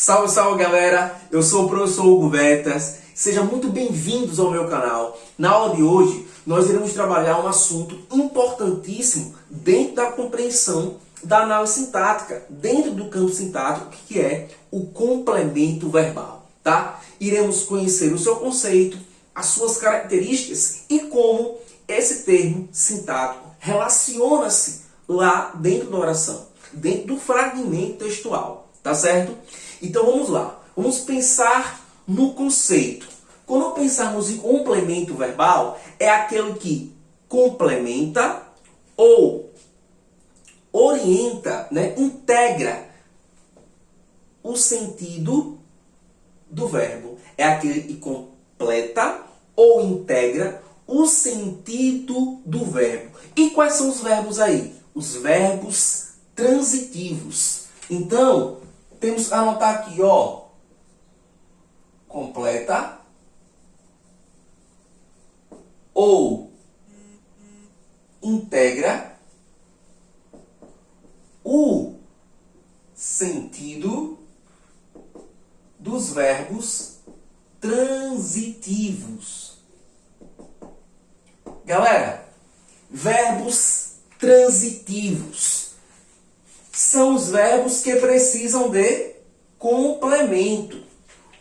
Salve, salve galera! Eu sou o professor Hugo Vetas. Sejam muito bem-vindos ao meu canal. Na aula de hoje, nós iremos trabalhar um assunto importantíssimo dentro da compreensão da análise sintática, dentro do campo sintático, que é o complemento verbal, tá? Iremos conhecer o seu conceito, as suas características e como esse termo sintático relaciona-se lá dentro da oração, dentro do fragmento textual, tá certo? Então vamos lá, vamos pensar no conceito. Quando pensarmos em complemento verbal, é aquele que complementa ou orienta, integra o sentido do verbo. É aquele que completa ou integra o sentido do verbo. E quais são os verbos aí? Os verbos transitivos. Então, temos que anotar aqui, ó, completa ou integra o sentido dos verbos transitivos. Galera, verbos transitivos são os verbos que precisam de complemento.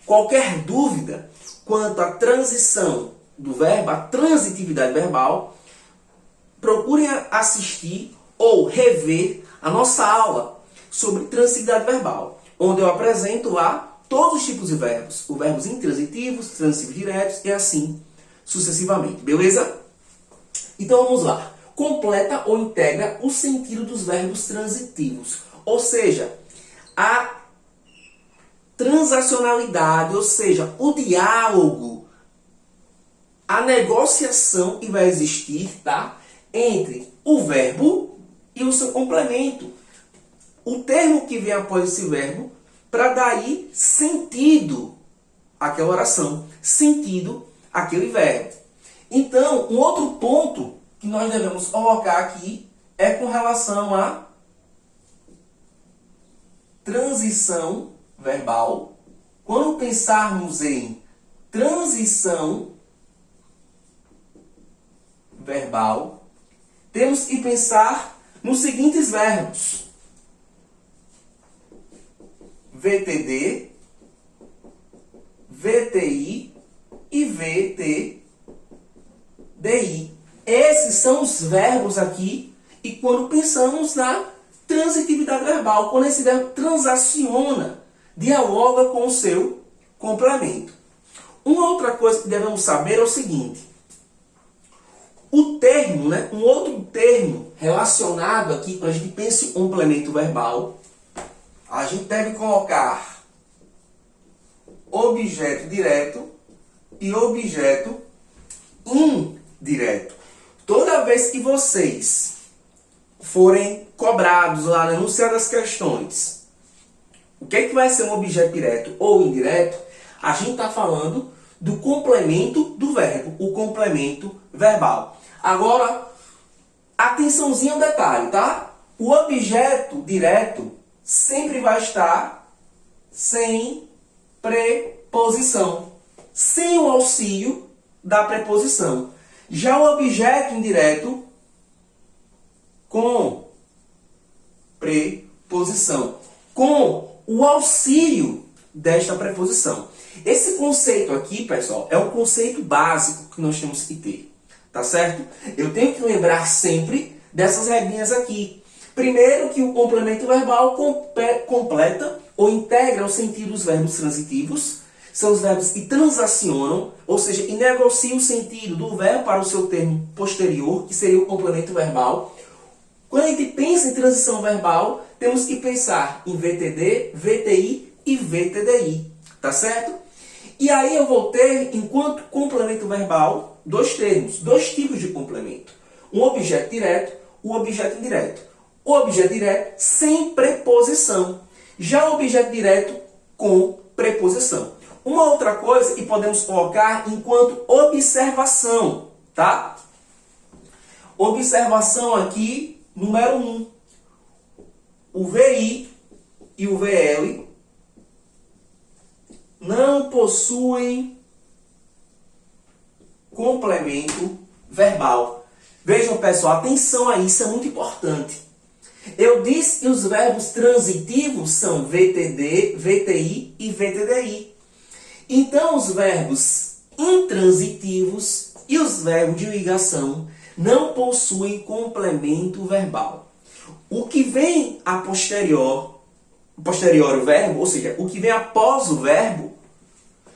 Qualquer dúvida quanto à transição do verbo, a transitividade verbal, procurem assistir ou rever a nossa aula sobre transitividade verbal, onde eu apresento lá todos os tipos de verbos, os verbos intransitivos, transitivos diretos e assim sucessivamente, beleza? Então vamos lá. Completa ou integra o sentido dos verbos transitivos. Ou seja, a transacionalidade, ou seja, o diálogo, a negociação que vai existir, tá? Entre o verbo e o seu complemento. O termo que vem após esse verbo para dar aí sentido àquela oração, sentido àquele verbo. Então, um outro ponto que nós devemos colocar aqui é com relação à transição verbal. Quando pensarmos em transição verbal, temos que pensar nos seguintes verbos: VTD, VTI e VTDI. Esses são os verbos aqui, e quando pensamos na transitividade verbal, quando esse verbo transaciona, dialoga com o seu complemento. Uma outra coisa que devemos saber é o seguinte: o termo, um outro termo relacionado aqui, quando a gente pensa em complemento verbal, a gente deve colocar objeto direto e objeto indireto. Toda vez que vocês forem cobrados lá no enunciado das questões, o que é que vai ser um objeto direto ou indireto, a gente está falando do complemento do verbo, o complemento verbal. Agora, atençãozinha ao detalhe, tá? O objeto direto sempre vai estar sem preposição, sem o auxílio da preposição. Já o objeto indireto, com preposição, com o auxílio desta preposição. Esse conceito aqui, pessoal, é um conceito básico que nós temos que ter, tá certo? Eu tenho que lembrar sempre dessas regrinhas aqui. Primeiro, que o complemento verbal completa ou integra o sentido dos verbos transitivos. São os verbos que transacionam, ou seja, que negociam o sentido do verbo para o seu termo posterior, que seria o complemento verbal. Quando a gente pensa em transição verbal, temos que pensar em VTD, VTI e VTDI, tá certo? E aí eu vou ter, enquanto complemento verbal, dois termos, dois tipos de complemento. Um objeto direto, um objeto indireto. O objeto direto sem preposição. Já o objeto direto com preposição. Uma outra coisa que podemos colocar enquanto observação, tá? Observação aqui, número 1. O VI e o VL possuem complemento verbal. Vejam, pessoal, atenção a isso, é muito importante. Eu disse que os verbos transitivos são VTD, VTI e VTDI. Então, os verbos intransitivos e os verbos de ligação não possuem complemento verbal. O que vem a posterior o verbo, ou seja, o que vem após o verbo,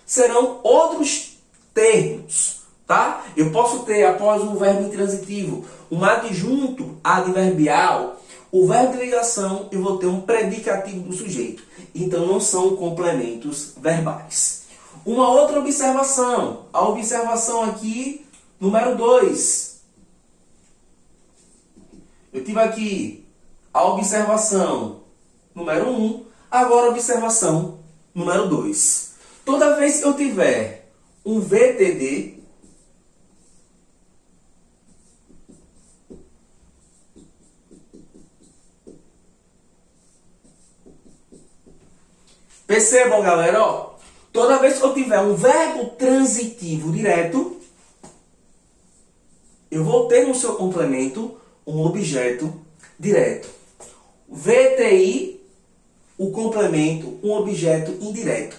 serão outros termos. Tá? Eu posso ter, após o verbo intransitivo, um adjunto adverbial. O verbo de ligação, eu vou ter um predicativo do sujeito. Então, não são complementos verbais. Uma outra observação. A observação aqui, número 2. Eu tive aqui a observação número 1. Agora, a observação número 2. Toda vez que eu tiver um VTD, percebam, galera, ó, toda vez que eu tiver um verbo transitivo direto, eu vou ter no seu complemento um objeto direto. VTI, o complemento, um objeto indireto.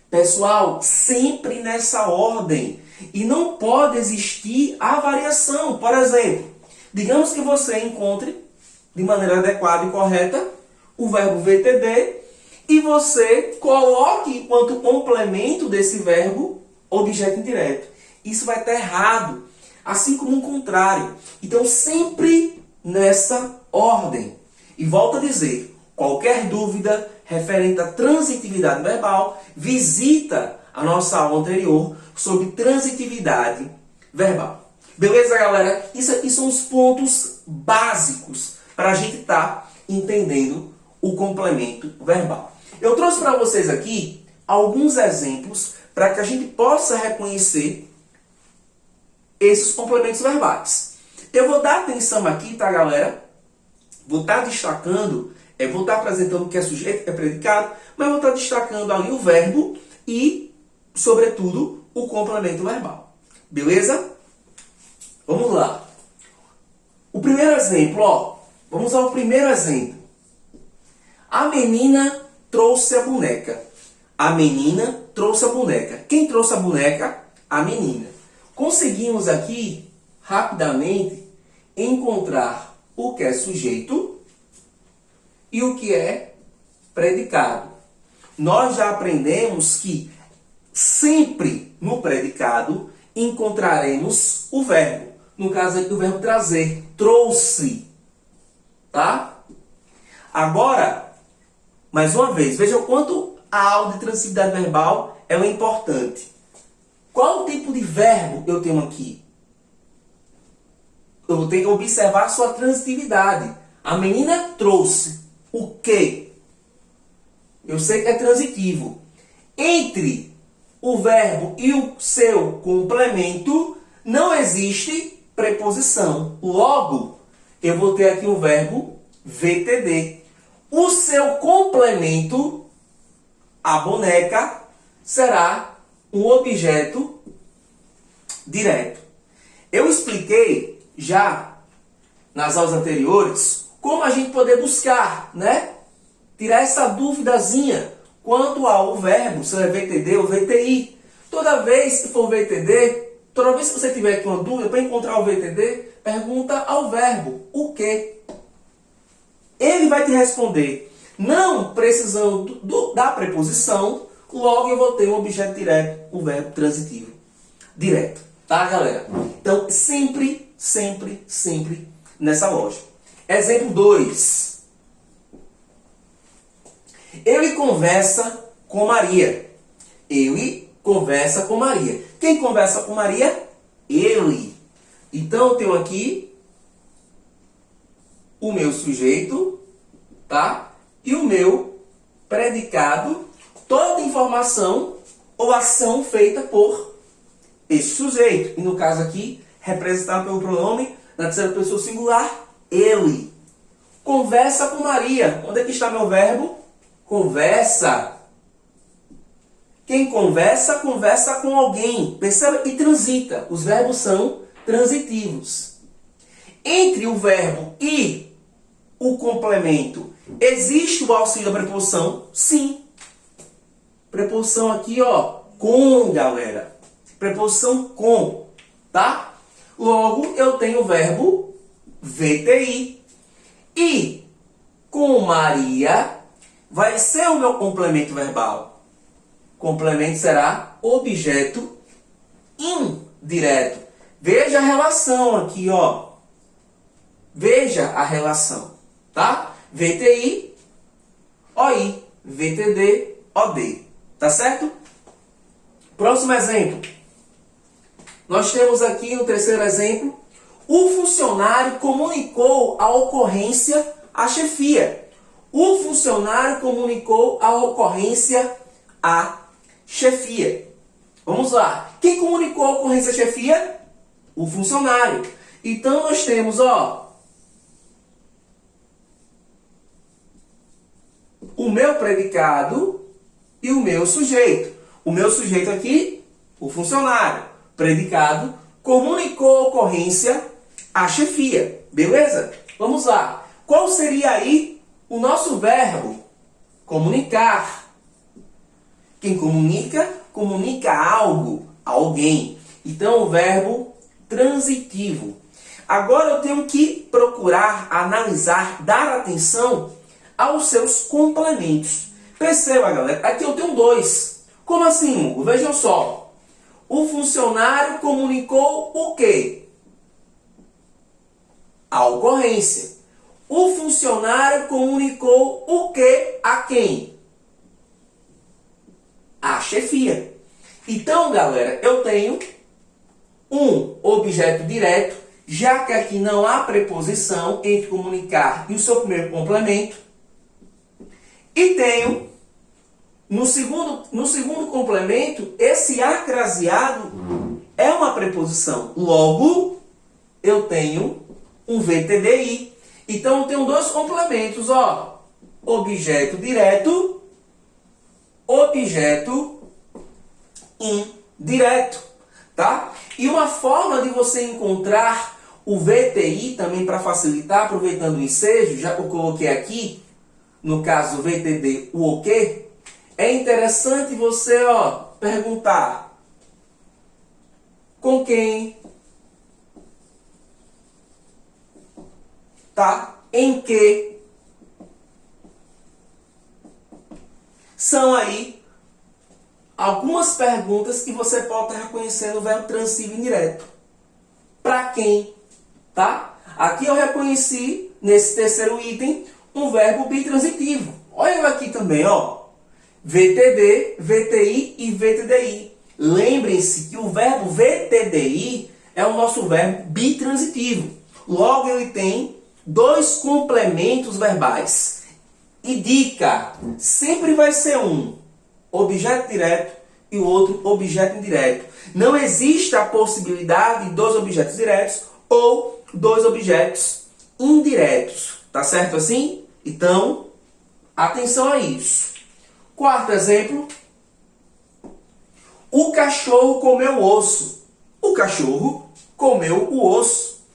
Pessoal, sempre nessa ordem. E não pode existir a variação. Por exemplo, digamos que você encontre, de maneira adequada e correta, o verbo VTD, e você coloque enquanto complemento desse verbo objeto indireto. Isso vai estar errado, assim como o contrário. Então, sempre nessa ordem. E volto a dizer, qualquer dúvida referente à transitividade verbal, visita a nossa aula anterior sobre transitividade verbal. Beleza, galera? Isso aqui são os pontos básicos para a gente estar entendendo o complemento verbal. Eu trouxe para vocês aqui alguns exemplos para que a gente possa reconhecer esses complementos verbais. Eu vou dar atenção aqui, tá, galera? Vou estar destacando, vou estar apresentando o que é sujeito, o que é predicado, mas vou estar destacando ali o verbo e, sobretudo, o complemento verbal. Beleza? Vamos lá. O primeiro exemplo, ó. Vamos ao primeiro exemplo. A menina trouxe a boneca. A menina trouxe a boneca. Quem trouxe a boneca? A menina. Conseguimos aqui, rapidamente, encontrar o que é sujeito e o que é predicado. Nós já aprendemos que sempre no predicado encontraremos o verbo. No caso aqui, o verbo trazer. Trouxe. Tá? Agora, mais uma vez, veja o quanto a aula de transitividade verbal é importante. Qual tipo de verbo eu tenho aqui? Eu vou ter que observar a sua transitividade. A menina trouxe o quê? Eu sei que é transitivo. Entre o verbo e o seu complemento não existe preposição. Logo, eu vou ter aqui o verbo VTD. O seu complemento, a boneca, será um objeto direto. Eu expliquei já nas aulas anteriores como a gente poder buscar, né? Tirar essa duvidazinha quanto ao verbo, se é VTD ou VTI. Toda vez que for VTD, toda vez que você tiver aqui uma dúvida, para encontrar o VTD, pergunta ao verbo, o quê? Ele vai te responder, não precisando da preposição, logo eu vou ter um objeto direto, o verbo transitivo. Direto, tá, galera? Então, sempre nessa lógica. Exemplo 2. Ele conversa com Maria. Ele conversa com Maria. Quem conversa com Maria? Ele. Então, eu tenho aqui o meu sujeito, tá? E o meu predicado, toda informação ou ação feita por esse sujeito. E no caso aqui, representado pelo pronome na terceira pessoa singular, ele. Conversa com Maria. Onde é que está meu verbo? Conversa. Quem conversa, conversa com alguém. Perceba? E transita. Os verbos são transitivos. Entre o verbo e o complemento, existe o auxílio da preposição? Sim. Preposição aqui, ó, com, galera. Preposição com, tá? Logo, eu tenho o verbo VTI. E com Maria vai ser o meu complemento verbal. Complemento será objeto indireto. Veja a relação aqui, ó. Veja a relação, tá? VTI, OI, VTD, OD. Tá certo? Próximo exemplo. Nós temos aqui no terceiro exemplo. O funcionário comunicou a ocorrência à chefia. O funcionário comunicou a ocorrência à chefia. Vamos lá. Quem comunicou a ocorrência à chefia? O funcionário. Então nós temos, ó, o meu predicado e o meu sujeito. O meu sujeito aqui, o funcionário. Predicado, comunicou a ocorrência à chefia. Beleza? Vamos lá. Qual seria aí o nosso verbo? Comunicar. Quem comunica, comunica algo a alguém. Então, o verbo transitivo. Agora eu tenho que procurar, analisar, dar atenção aos seus complementos. Perceba, galera, aqui eu tenho dois. Como assim, Hugo? Vejam só. O funcionário comunicou o quê? A ocorrência. O funcionário comunicou o quê a quem? A chefia. Então, galera, eu tenho um objeto direto, já que aqui não há preposição entre comunicar e o seu primeiro complemento. E tenho, no segundo complemento, esse acraseado é uma preposição. Logo, eu tenho um VTDI. Então, eu tenho dois complementos, ó. Objeto direto, objeto indireto, tá? E uma forma de você encontrar o VTI também para facilitar, aproveitando o ensejo, já que eu coloquei aqui, no caso VTD, o o quê? É interessante você, ó, perguntar com quem, tá? Em que. São aí algumas perguntas que você pode estar reconhecendo o verbo transitivo indireto. Para quem, tá? Aqui eu reconheci, nesse terceiro item, um verbo bitransitivo. Olha eu aqui também, ó. VTD, VTI e VTDI. Lembrem-se que o verbo VTDI é o nosso verbo bitransitivo. Logo, ele tem dois complementos verbais. E dica, sempre vai ser um objeto direto e o outro objeto indireto. Não existe a possibilidade de dois objetos diretos ou dois objetos indiretos. Tá certo assim? Então, atenção a isso. Quarto exemplo. O cachorro comeu o osso. O cachorro comeu o osso.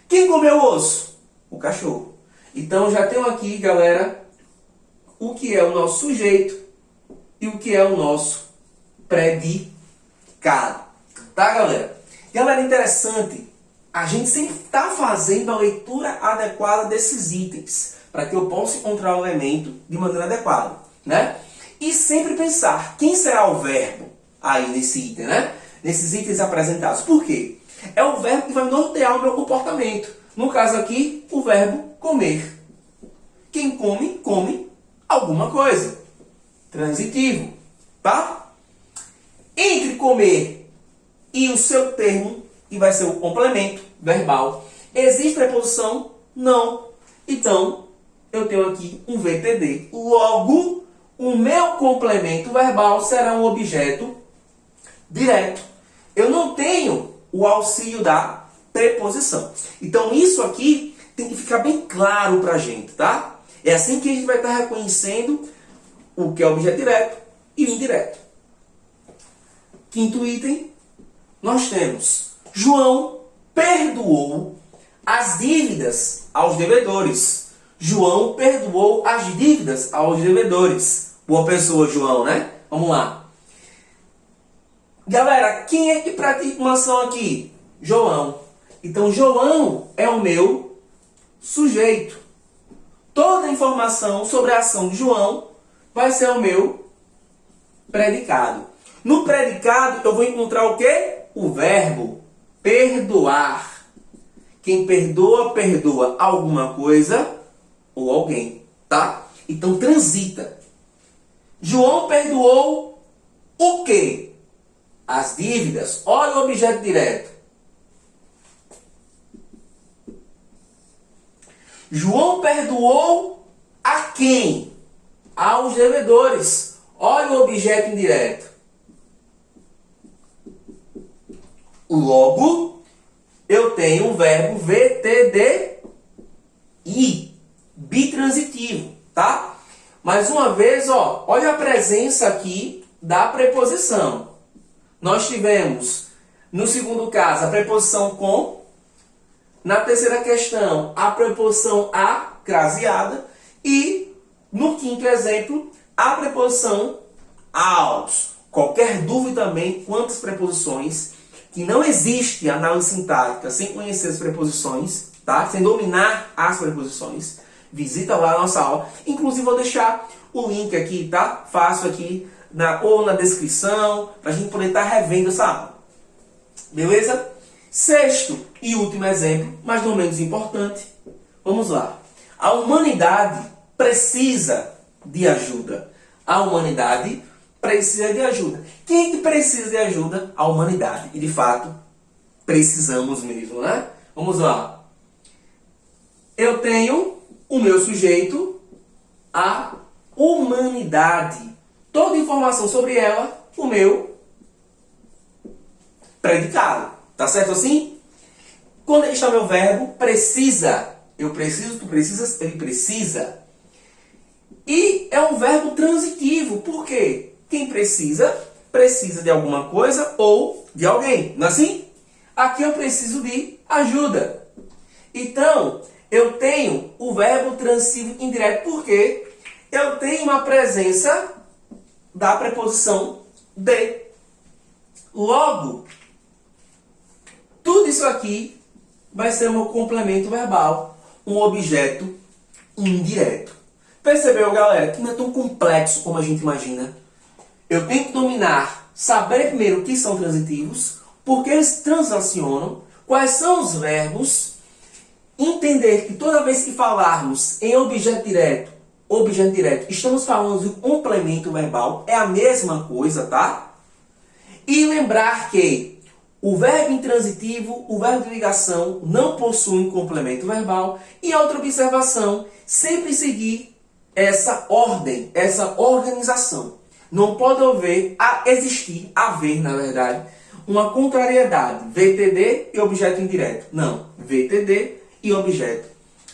Quem comeu o osso? O cachorro. Então, já tenho aqui, galera, o que é o nosso sujeito e o que é o nosso predicado. Tá, galera? Galera, interessante. A gente sempre está fazendo a leitura adequada desses itens, para que eu possa encontrar o elemento de maneira adequada, né? E sempre pensar, quem será o verbo aí nesse item, né? Nesses itens apresentados. Por quê? É o verbo que vai nortear o meu comportamento. No caso aqui, o verbo comer. Quem come, come alguma coisa. Transitivo, tá? Entre comer e o seu termo, que vai ser o complemento verbal, existe preposição? Não. Então, eu tenho aqui um VTD. Logo, o meu complemento verbal será um objeto direto. Eu não tenho o auxílio da preposição. Então, isso aqui tem que ficar bem claro para a gente, tá? É assim que a gente vai estar reconhecendo o que é objeto direto e o indireto. Quinto item, nós temos João perdoou as dívidas aos devedores. João perdoou as dívidas aos devedores. Boa pessoa, João, né? Vamos lá. Galera, quem é que pratica uma ação aqui? João. Então, João é o meu sujeito. Toda a informação sobre a ação de João vai ser o meu predicado. No predicado, eu vou encontrar o quê? O verbo perdoar. Quem perdoa, perdoa alguma coisa ou alguém, tá? Então, transita. João perdoou o quê? As dívidas. Olha o objeto direto. João perdoou a quem? Aos devedores. Olha o objeto indireto. Logo, eu tenho o verbo VTDI, bitransitivo, tá? Mais uma vez, ó, olha a presença aqui da preposição. Nós tivemos, no segundo caso, a preposição com. Na terceira questão, a preposição a, craseada. E, no quinto exemplo, a preposição aos. Qualquer dúvida também quanto às preposições, que não existe análise sintática sem conhecer as preposições, tá? Sem dominar as preposições, visita lá a nossa aula. Inclusive, vou deixar o link aqui, tá? Fácil aqui, ou na descrição, para a gente poder estar revendo essa aula. Beleza? Sexto e último exemplo, mas não menos importante. Vamos lá. A humanidade precisa de ajuda. A humanidade precisa de ajuda. Quem é que precisa de ajuda? A humanidade. E de fato, precisamos mesmo, né? Vamos lá. Eu tenho o meu sujeito, a humanidade. Toda informação sobre ela, o meu predicado. Tá certo assim? Quando está meu verbo, precisa. Eu preciso, tu precisas, ele precisa. E é um verbo transitivo. Por quê? Quem precisa, precisa de alguma coisa ou de alguém. Não é assim? Aqui eu preciso de ajuda. Então, eu tenho o verbo transitivo indireto. Por quê? Eu tenho uma presença da preposição de. Logo, tudo isso aqui vai ser um complemento verbal, um objeto indireto. Percebeu, galera, que não é tão complexo como a gente imagina? Eu tenho que dominar, saber primeiro o que são transitivos, porque eles transacionam, quais são os verbos, entender que toda vez que falarmos em objeto direto, estamos falando de um complemento verbal, é a mesma coisa, tá? E lembrar que o verbo intransitivo, o verbo de ligação, não possuem complemento verbal. E outra observação, sempre seguir essa ordem, essa organização. Não pode haver, na verdade, uma contrariedade. VTD e objeto indireto. Não, VTD e objeto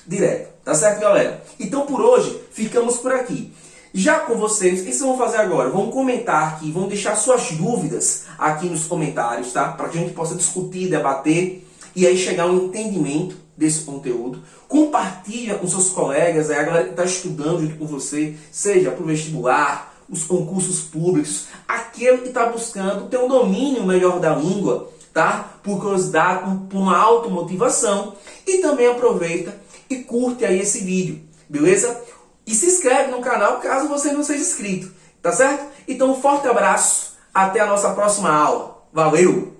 direto. Tá certo, galera? Então, por hoje, ficamos por aqui. Já com vocês, o que vocês vão fazer agora? Vão comentar aqui, vão deixar suas dúvidas aqui nos comentários, tá? Para que a gente possa discutir, debater e aí chegar a um entendimento desse conteúdo. Compartilha com seus colegas, a galera que está estudando junto com você, seja para o vestibular, os concursos públicos, aquele que está buscando ter um domínio melhor da língua, tá? Por curiosidade, por uma automotivação. E também aproveita e curte aí esse vídeo, beleza? E se inscreve no canal caso você não seja inscrito, tá certo? Então um forte abraço, até a nossa próxima aula. Valeu!